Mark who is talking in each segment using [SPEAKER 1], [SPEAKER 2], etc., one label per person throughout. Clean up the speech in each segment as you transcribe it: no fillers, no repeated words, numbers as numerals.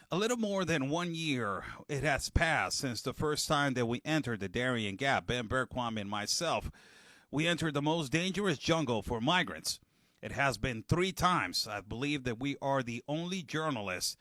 [SPEAKER 1] A little more than 1 year it has passed since the first time that we entered the Darien Gap. Ben Berquam and myself, we entered the most dangerous jungle for migrants. It has been 3 times. I believe that we are the only journalists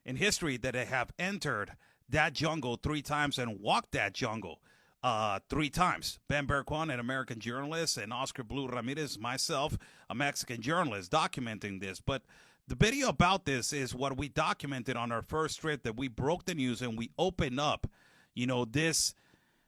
[SPEAKER 1] in history that have entered that jungle 3 times and walked that jungle 3 times. Ben Berquam, an American journalist, and Oscar Blue Ramirez, myself, a Mexican journalist, documenting this. But the video about this is what we documented on our first trip, that we broke the news and we opened up, this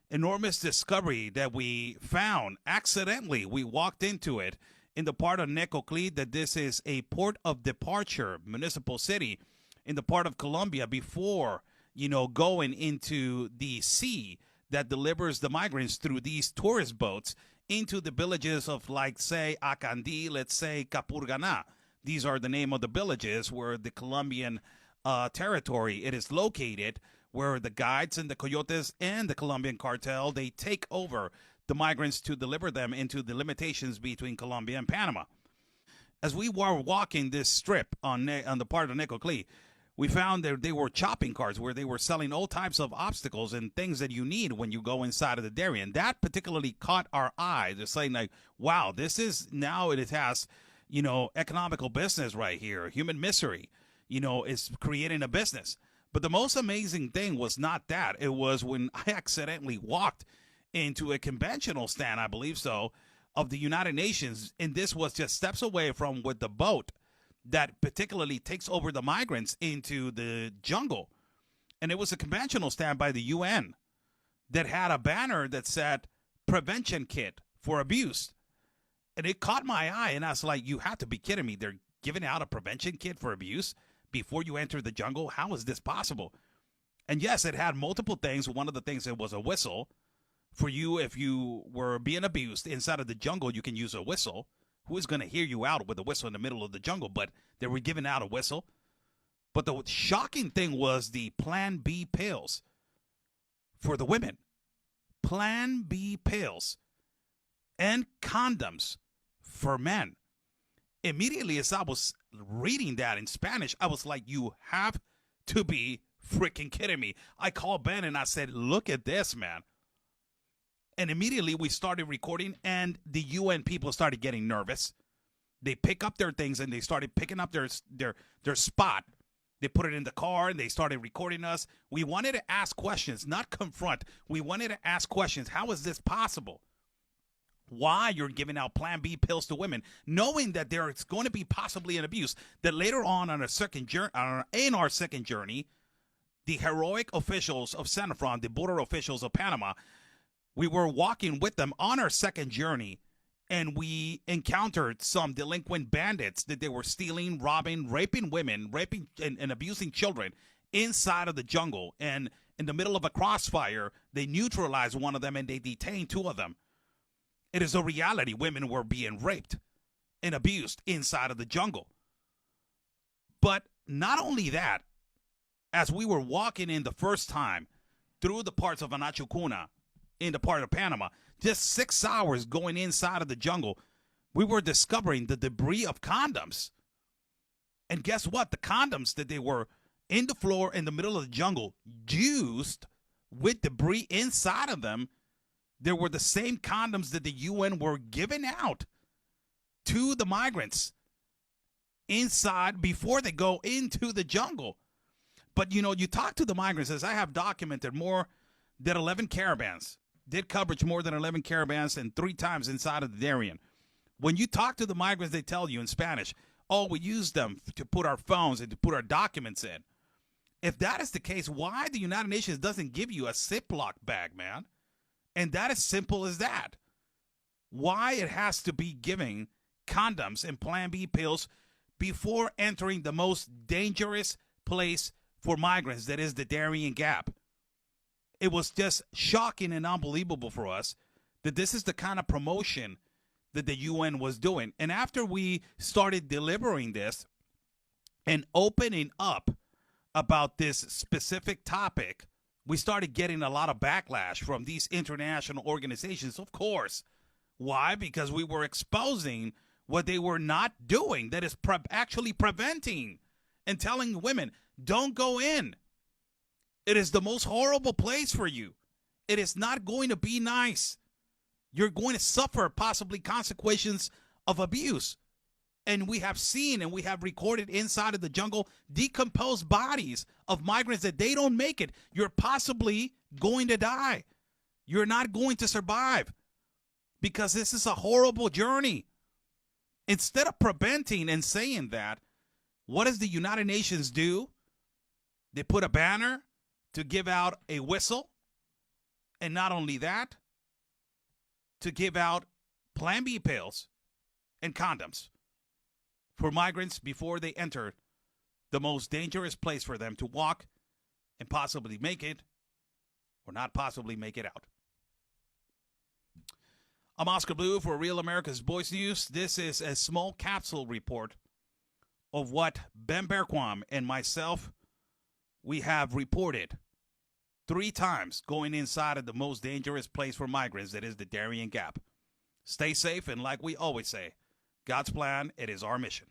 [SPEAKER 1] enormous discovery that we found accidentally. We walked into it in the part of Necoclí, that this is a port of departure, municipal city in the part of Colombia before, going into the sea that delivers the migrants through these tourist boats into the villages of, like, say, Acandí, let's say Capurganá. These are the name of the villages where the Colombian territory it is located, where the guides and the coyotes and the Colombian cartel, they take over the migrants to deliver them into the limitations between Colombia and Panama. As we were walking this strip on the part of Necoclí, we found that they were shopping carts where they were selling all types of obstacles and things that you need when you go inside of the Darien. That particularly caught our eye. They're saying, like, wow, this is now it has, economical business right here. Human misery, is creating a business. But the most amazing thing was not that. It was when I accidentally walked into a conventional stand, I believe so, of the United Nations. And this was just steps away from with the boat that particularly takes over the migrants into the jungle. And it was a conventional stand by the UN that had a banner that said prevention kit for abuse. And it caught my eye, and I was like, you have to be kidding me. They're giving out a prevention kit for abuse before you enter the jungle? How is this possible? And yes, it had multiple things. One of the things, it was a whistle. For you, if you were being abused inside of the jungle, you can use a whistle. Who is going to hear you out with a whistle in the middle of the jungle? But they were giving out a whistle. But the shocking thing was the Plan B pills for the women. Plan B pills and condoms for men. Immediately as I was reading that in Spanish, I was like, you have to be freaking kidding me. I called Ben and I said, look at this, man. And immediately we started recording, and the UN people started getting nervous. They pick up their things and they started picking up their spot. They put it in the car and they started recording us. We wanted to ask questions, not confront. We wanted to ask questions. How is this possible? Why you're giving out Plan B pills to women, knowing that there is going to be possibly an abuse, that later on our second journey, the heroic officials of Sanafron, the border officials of Panama, we were walking with them on our second journey, and we encountered some delinquent bandits that they were stealing, robbing, raping women, raping and abusing children inside of the jungle. And in the middle of a crossfire, they neutralized one of them and they detained 2 of them. It is a reality. Women were being raped and abused inside of the jungle. But not only that, as we were walking in the first time through the parts of Anachucuna, in the part of Panama, just 6 hours going inside of the jungle, we were discovering the debris of condoms. And guess what? The condoms that they were in the floor in the middle of the jungle, used with debris inside of them, there were the same condoms that the UN were giving out to the migrants inside before they go into the jungle. But, you talk to the migrants, as I have documented more than 11 caravans, did coverage more than 11 caravans and 3 times inside of the Darien. When you talk to the migrants, they tell you in Spanish, oh, we use them to put our phones and to put our documents in. If that is the case, why the United Nations doesn't give you a Ziploc bag, man? And that is simple as that. Why it has to be giving condoms and Plan B pills before entering the most dangerous place for migrants, that is the Darien Gap. It was just shocking and unbelievable for us that this is the kind of promotion that the UN was doing. And after we started delivering this and opening up about this specific topic, we started getting a lot of backlash from these international organizations, of course. Why? Because we were exposing what they were not doing, that is actually preventing and telling women, don't go in. It is the most horrible place for you. It is not going to be nice. You're going to suffer possibly consequences of abuse. And we have seen and we have recorded inside of the jungle decomposed bodies of migrants that they don't make it. You're possibly going to die. You're not going to survive because this is a horrible journey. Instead of preventing and saying that, what does the United Nations do? They put a banner to give out a whistle. And not only that, to give out Plan B pills and condoms for migrants before they enter the most dangerous place for them to walk and possibly make it or not possibly make it out. I'm Oscar Blue for Real America's Voice News. This is a small capsule report of what Ben Berquam and myself, we have reported 3 times going inside of the most dangerous place for migrants, that is the Darien Gap. Stay safe, and like we always say, God's plan, it is our mission.